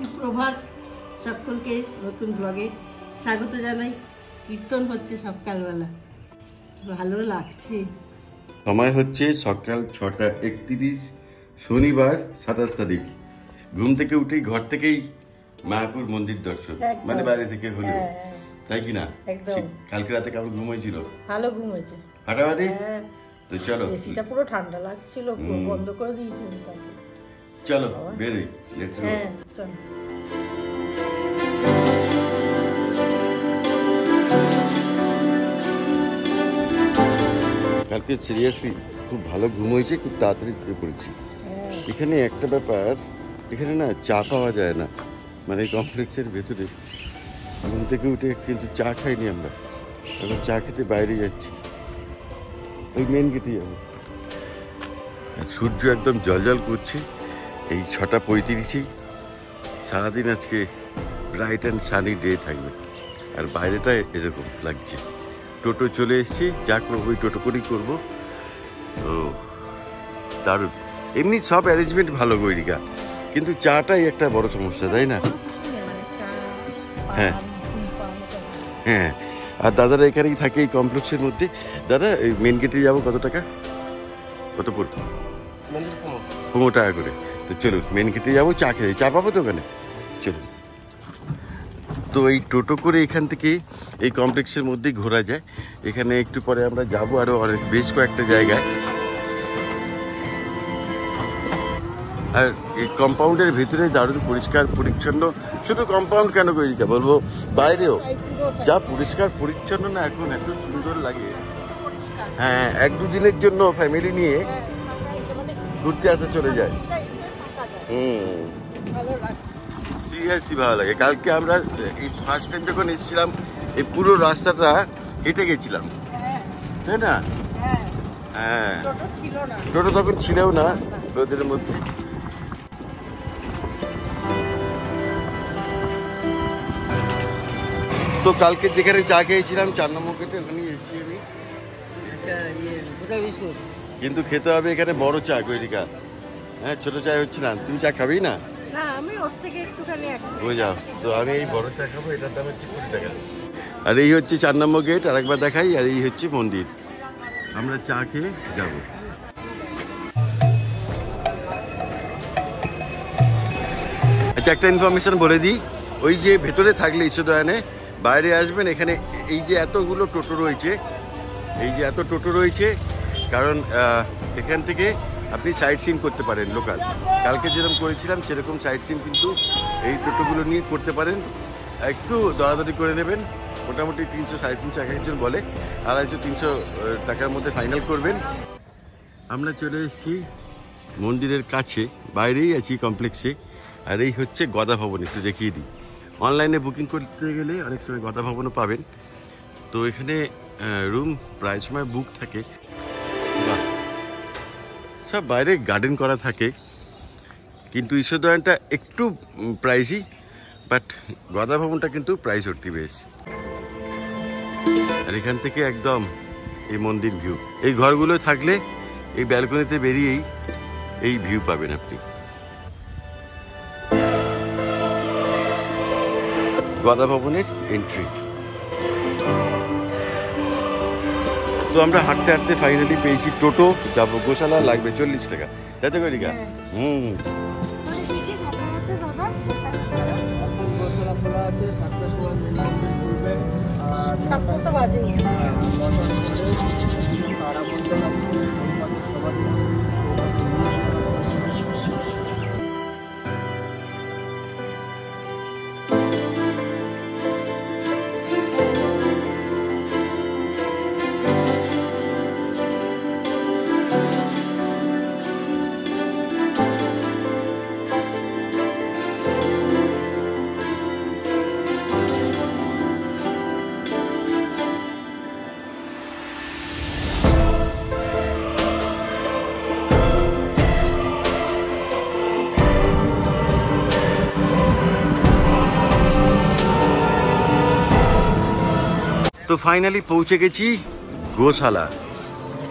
সুপ্রভাত সকলকে নতুন ব্লগে স্বাগত জানাই। কীর্তন হচ্ছে সকালবেলা, ভালো লাগছে। সময় হচ্ছে সকাল 6:31, শনিবার 27 তারিখ। ঘুম থেকে উঠেই ঘর থেকেই মায়াপুর মন্দির দর্শন, মানে বাইরে থেকে হলো, তাই কি না? কালকে রাতে কেমন ঘুম হয়েছিল? ভালো ঘুম হয়েছে, ফাটাফাটি। তো চলো, এসিটা পুরো ঠান্ডা লাগছিল, বন্ধ করে দিয়েছি। চলো বেরোই, লেটস গো। চলো। কালকে সিরিয়াসলি খুব ভালো ঘুম হয়েছে, খুব তাড়াতাড়ি শুয়ে পড়েছি। এখানে একটা ব্যাপার, এখানে না চা পাওয়া যায় না, মানে কমপ্লেক্সের ভেতরে। ঘুম থেকে উঠে কিন্তু চা খাইনি আমরা, এখন চা খেতে বাইরে যাচ্ছি, ওই মেন গেটে যাবো। সূর্য একদম জলজল করছে। এই 6:35। সারাদিন আজকে ব্রাইট অ্যান্ড সানি ডে থাকবে, আর বাইরেটা এরকম লাগছে। টোটো চলে এসেছি, যা করবো ওই টোটো করেই করবো। তো দারুণ, এমনি সব অ্যারেঞ্জমেন্ট ভালো গৈরিকা, কিন্তু চাটাই একটা বড় সমস্যা, তাই না? হ্যাঁ হ্যাঁ। আর দাদারা এখানেই থাকে এই কমপ্লেক্সের মধ্যে। দাদা, এই মেন গেটে যাবো, কত টাকা? কত পড়বে? 15 টাকা করে। তো চলুন মেন গেটে যাবো, চা খেয়ে, চা পাবো তো ওখানে, চলুন। তো এই টোটো করে এখান থেকে এই কমপ্লেক্সের মধ্যেই ঘোরা যায়। এখানে একটু পরে আমরা যাবো আরো অনেক, বেশ কয়েকটা জায়গায়। আর এই কম্পাউন্ডের ভিতরে দারুণ পরিষ্কার পরিচ্ছন্ন। শুধু কম্পাউন্ড কেন গৈরিকা, বলবো বাইরেও যা পরিষ্কার পরিচ্ছন্ন না, এখন এত সুন্দর লাগে। হ্যাঁ, 1-2 দিনের জন্য ফ্যামিলি নিয়ে ঘুরতে আসা চলে যায়। সিরিয়াসলি ভালো লাগে। কালকে আমরা ফার্স্ট টাইম যখন এসেছিলাম, এই পুরো রাস্তাটা হেঁটে গেছিলাম, তাই না? হ্যাঁ, টোটো তখন ছিলও না রোদের মধ্যে। তো কালকে যেখানে চা খেয়েছিলাম 4 নম্বর গেটে, ওখানেই এসেছি আমি। কিন্তু খেতে হবে এখানে বড় চা গৈরিকা। হ্যাঁ, ছোট চা হচ্ছে না। তুমি চা খাবেই না? ও যাও, তো আমি এই বড় চা খাবো, এটার দাম হচ্ছে 20 টাকা। আর এই হচ্ছে 4 নম্বর গেট, আরেকবার দেখাই। আর এই হচ্ছে মন্দির, আমরা চা খেয়ে যাবো। আচ্ছা, একটা ইনফরমেশন বলে দিই। ওই যে ভেতরে থাকলে ঈশ্বরদয়ানে, বাইরে আসবেন, এখানে এই যে এতগুলো টোটো রয়েছে, এই যে এত টোটো রয়েছে, কারণ এখান থেকে আপনি সাইট সিন করতে পারেন লোকাল। কালকে যেরকম করেছিলাম সেরকম সাইট সিন কিন্তু এই টোটোগুলো নিয়ে করতে পারেন। একটু দরাদরি করে নেবেন, মোটামুটি 300-350 এক একজন বলে, 250-300 টাকার মধ্যে ফাইনাল করবেন। আমরা চলে এসেছি মন্দিরের কাছে, বাইরেই আছি কমপ্লেক্সে। আর এই হচ্ছে গদা ভবন, একটু দেখিয়ে দিই। অনলাইনে বুকিং করতে গেলে অনেক সময় গদা ভবনও পাবেন। তো এখানে রুম প্রায় সময় বুক থাকে। সব বাইরে গার্ডেন করা থাকে, কিন্তু ঈশ্বরদয়ানটা একটু প্রাইসই, বাট গদা ভবনটা কিন্তু প্রাইস উঠতি বেশ। আর এখান থেকে একদম এই মন্দির ভিউ, এই ঘরগুলো থাকলে এই ব্যালকনিতে বেরিয়েই এই ভিউ পাবেন আপনি। গদা ভবনের এন্ট্রি। তো আমরা হাঁটতে হাঁটতে ফাইনালি পেয়েছি টোটো, যাবো গোশালা, লাগবে 40 টাকা, তাই তো গৈরিকা? তো ফাইনালি পৌঁছে গেছি গোশালা,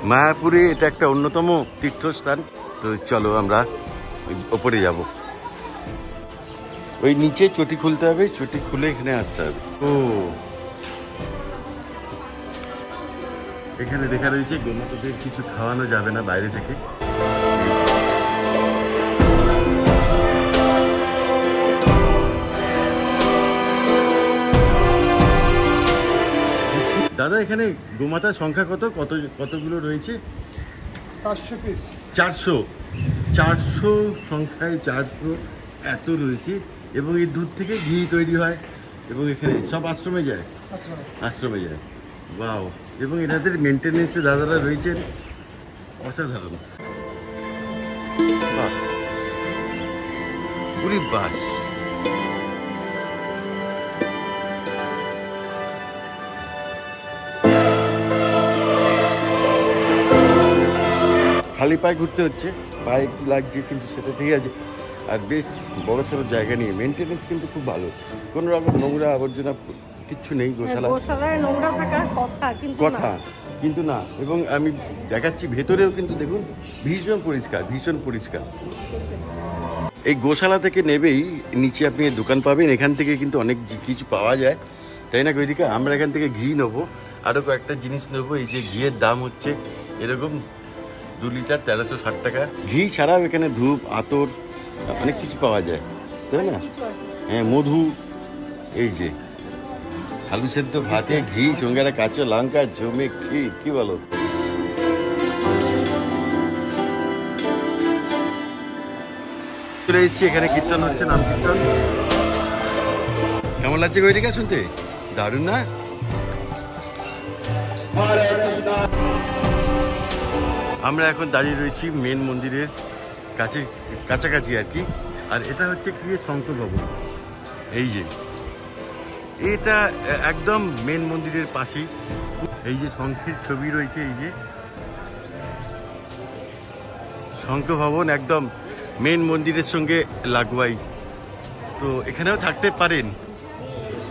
মায়াপুরে। এটা একটা অন্যতম তীর্থস্থান। তো চলো আমরা ওপরে যাব। ওই নিচে চটি খুলতে হবে, চটি খুলে এখানে আসতে হবে। ও এখানে লেখা রয়েছে গোমাতাদের কিছু খাওয়ানো যাবে না বাইরে থেকে। দাদা এখানে গোমাতার সংখ্যা কতগুলো রয়েছে? 400 পিস। 400 সংখ্যায় 400 এত রয়েছে। এবং এই দুধ থেকে ঘি তৈরি হয় এবং এখানে সব আশ্রমে যায়। আশ্রমে যায়, ওয়াও। এবং এনাদের মেনটেনেন্সে দাদারা রয়েছেন অসাধারণ। বাহ, পুরি বাস। খালি পায়ে ঘুরতে হচ্ছে, পায়ে একটু লাগছে কিন্তু সেটা ঠিক আছে। আর বেশ বড় সড়ো জায়গা নিয়ে মেনটেনেন্স কিন্তু খুব ভালো, কোনো রকম নোংরা আবর্জনা কিচ্ছু নেই গোশালায়। নোংরা থাকার কথা কিন্তু না। এবং আমি দেখাচ্ছি ভেতরেও কিন্তু দেখুন ভীষণ পরিষ্কার, ভীষণ পরিষ্কার। এই গোশালা থেকে নেবেই নিচে আপনি দোকান পাবেন, এখান থেকে কিন্তু অনেক কিছু পাওয়া যায়, তাই না গৈরিকা? আমরা এখান থেকে ঘি নেবো, আরও কয়েকটা জিনিস নেবো। এই যে ঘিয়ের দাম হচ্ছে এরকম 2 লিটার 1360 টাকা। ঘি ছাড়াও এখানে ধূপ, আতর, অনেক কিছু পাওয়া যায়, তাই না? হ্যাঁ, মধু, এই যে আলু সেদ্ধ ভাতে ঘি, সঙ্গে একটা কাঁচা লঙ্কা, জমে কি বলো? চলে এসেছি, এখানে কীর্তন হচ্ছে, নাম কীর্তন। কেমন লাগছে গৈরিকা শুনতে? দারুণ না? আমরা এখন দাঁড়িয়ে রয়েছি মেন মন্দিরের কাছাকাছি আর কি। আর এটা হচ্ছে কি শঙ্খ ভবন। এই যে এটা একদম মেন মন্দিরের পাশেই। এই যে শঙ্খের ছবি রয়েছে, এই যে শঙ্খ ভবন একদম মেন মন্দিরের সঙ্গে লাগোয়াই। তো এখানেও থাকতে পারেন,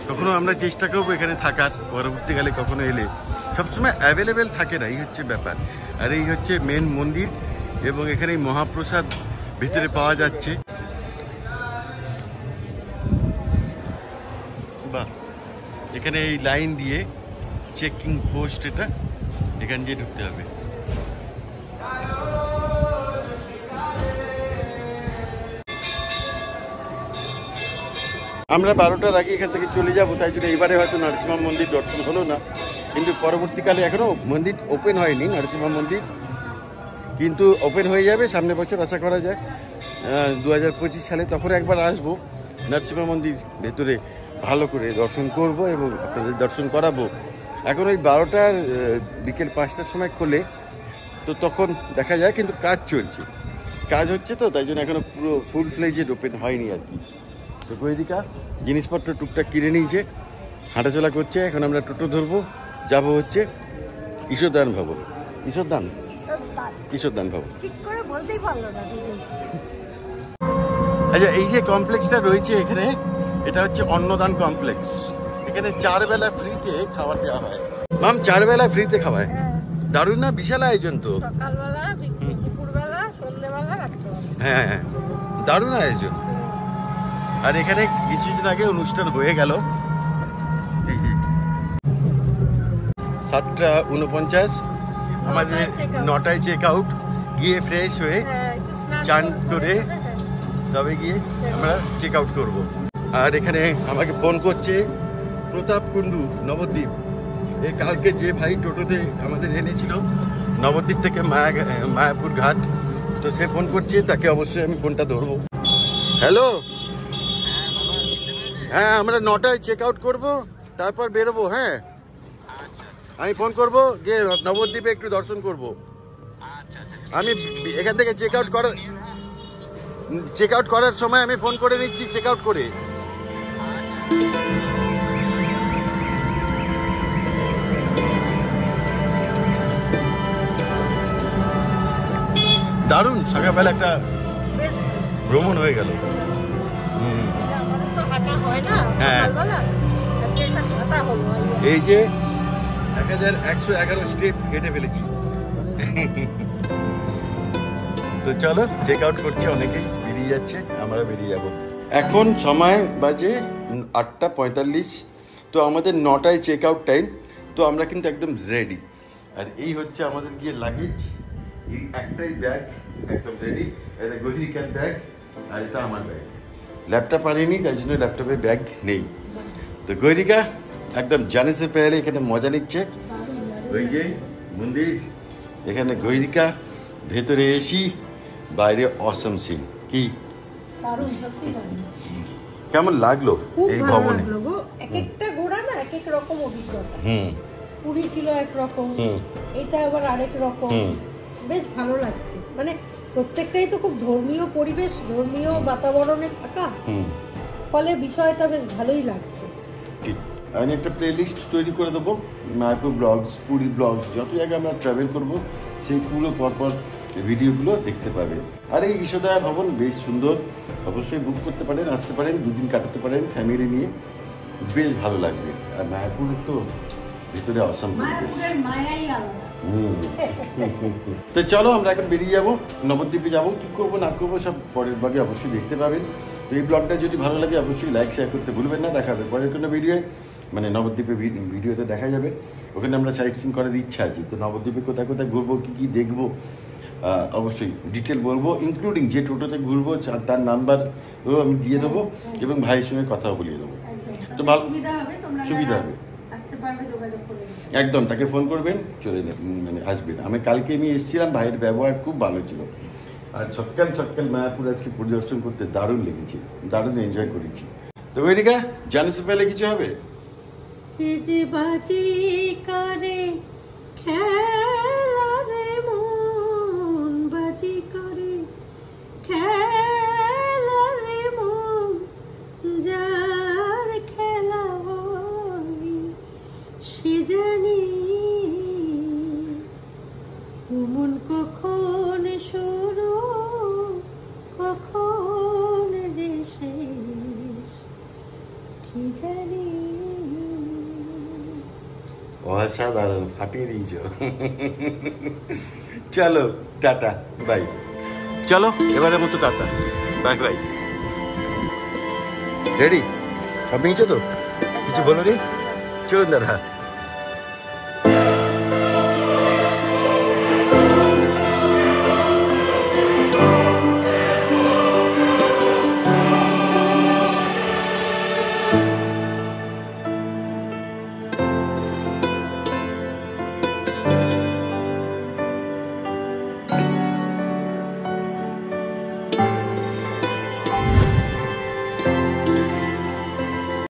কখনো আমরা চেষ্টা করবো এখানে থাকার, পরবর্তীকালে কখনো এলে। সবসময় অ্যাভেলেবেল থাকে না, এই হচ্ছে ব্যাপার। আর এই হচ্ছে মেন মন্দির এবং এখানে মহাপ্রসাদ ভিতরে পাওয়া যাচ্ছে। বাহ, এখানে এই লাইন দিয়ে চেকিং পোস্ট, এটা এখান দিয়ে ঢুকতে হবে। আমরা 12টার আগে এখান থেকে চলে যাব, তাই জন্য এবারে হয়তো নরসিংহ মন্দির দর্শন হলো না, কিন্তু পরবর্তীকালে এখনো মন্দির ওপেন হয়নি নরসিংহ মন্দির, কিন্তু ওপেন হয়ে যাবে সামনের বছর আশা করা যায় 2025 সালে। তখন একবার আসবো নরসিংহ মন্দির ভেতরে, ভালো করে দর্শন করব এবং আপনাদের দর্শন করাবো। এখন ওই 12টার বিকেল 5টার সময় খোলে, তো তখন দেখা যায়, কিন্তু কাজ চলছে, কাজ হচ্ছে, তো তাই জন্য এখনো পুরো ফুল ফ্লেজেড ওপেন হয়নি আর কি। তো গৈরিকা জিনিসপত্র টুকটাক কিনে নিয়েছে, হাঁটাচলা করছে। এখন আমরা টোটো ধরবো, যাব হচ্ছে ঈশ্বরদান ভবন। ঈশ্বরদান ভবন। আচ্ছা, এই যে কমপ্লেক্সটা রয়েছে এখানে, এটা হচ্ছে অন্নদান কমপ্লেক্স। এখানে 4 বেলা ফ্রিতে খাবার দেওয়া হয়। মাম 4 বেলা ফ্রিতে খাওয়ায়, দারুণ না? বিশাল আয়োজন তো। হ্যাঁ, দারুণ আয়োজন। আর এখানে কিছুদিন আগে অনুষ্ঠান হয়ে গেল। 7:49, আমাদের 9টায় চেক আউট, গিয়ে ফ্রেশ হয়ে চান করে তবে গিয়ে আমরা চেক আউট করবো। আর এখানে আমাকে ফোন করছে প্রতাপ কুন্ডু, নবদ্বীপ। এই কালকে যে ভাই টোটোতে আমাদের এনেছিল নবদ্বীপ থেকে মায়াপুর ঘাট, তো সে ফোন করছে, তাকে অবশ্যই আমি ফোনটা ধরবো। হ্যালো, হ্যাঁ আমরা 9টায় চেক আউট করবো, তারপর বেরোবো। হ্যাঁ, আমি ফোন করবো, গিয়ে নবদ্বীপে একটু দর্শন করবো। আমি এখান থেকে চেক আউট করার সময় আমি ফোন করে নিচ্ছি, চেক আউট করে। দারুণ, সকালবেলা একটা ভ্রমণ হয়ে গেল। হ্যাঁ, এই যে 1111 স্টেপ হেঁটে ফেলেছি। তো চলো চেক আউট করছি, অনেকেই বেরিয়ে যাচ্ছে, আমরা বেরিয়ে যাবো। এখন সময় বাজে 8:45। তো আমাদের 9টায় চেক আউট টাইম। তো আমরা কিন্তু একদম রেডি। আর এই হচ্ছে আমাদের গিয়ে লাগেজ। এই একটাই ব্যাগ একদম রেডি। এটা গহিরিকার ব্যাগ আর এটা আমার ব্যাগ। ল্যাপটপ আনিনি, তাই জন্য ল্যাপটপে ব্যাগ নেই। তো গহিরিকা একদম জানে সে পেলে এখানে মজা নিচ্ছে। ওই যে মন্দির, এখানে গহিরিকা, ভেতরে এসি, বাইরে অসম সিন। কি কেমন লাগলো এই ভবনে? এক একটা ঘোরা না এক এক রকম অভিজ্ঞতা। পুরী ছিল একরকম, এটা আবার আরেক রকম। বেশ ভালো লাগছে, মানে প্রত্যেকটাই তো খুব ধর্মীয় পরিবেশ, ধর্মীয় বাতাবরণে থাকা, ফলে বিষয়টা বেশ ভালোই লাগছে। ঠিক, আমি একটা প্লেলিস্ট তৈরি করে দেবো, মায়াপুর ব্লগস, পুরী ব্লগস, যত জায়গায় আমরা ট্রাভেল করবো সেই পুরো পরপর ভিডিওগুলো দেখতে পাবে। আর এই ঈশোদয়া ভবন বেশ সুন্দর, অবশ্যই বুক করতে পারেন, আসতে পারেন, দুদিন কাটাতে পারেন ফ্যামিলি নিয়ে, বেশ ভালো লাগবে। আর মায়াপুরের তো ভিতরে অসাম পরিবেশ। তো চলো আমরা এখন বেরিয়ে যাবো, নবদ্বীপে যাবো। কি করবো না করবো সব পরের ভাগে অবশ্যই দেখতে পাবেন। তো এই ব্লগটা যদি ভালো লাগে অবশ্যই লাইক শেয়ার করতে ভুলবেন না। দেখা হবে পরের কোনো ভিডিও, মানে নবদ্বীপে ভিডিওতে দেখা যাবে। ওখানে আমরা সাইট সিন করার ইচ্ছা আছে। তো নবদ্বীপে কোথায় কোথায় ঘুরবো, কী কী দেখবো অবশ্যই ডিটেল বলবো, ইনক্লুডিং যে টোটোতে ঘুরবো তার নাম্বারও আমি দিয়ে দেবো এবং ভাইয়ের সঙ্গে কথাও বলিয়ে দেবো। তো ভালো সুবিধা হবে, একদম তাকে ফোন করবেন, চলে মানে আসবেন। কালকে আমি এসেছিলাম, ভাইয়ের ব্যবহার খুব ভালো ছিল। আর সকাল সকাল মায়াপুর আজকে পরিদর্শন করতে দারুণ লেগেছে, দারুণ এনজয় করেছি। তো ওইদিকে জানিস পেলে কিছু হবে? বাজি করে খেলা রে মন, বাজি করে খেলা রে মন, যার খেলা হয় সে জানি মন কখন শুরু কখন যে শেষ কি জানি। অসাধারণ, ফাটিয়ে দিয়েছ। চলো টাটা বাই। চলো এবারের মতো টাটা বাই বাই। রেডি সব নিয়েছো তো? কিছু বলো নি? চলুন দাদা।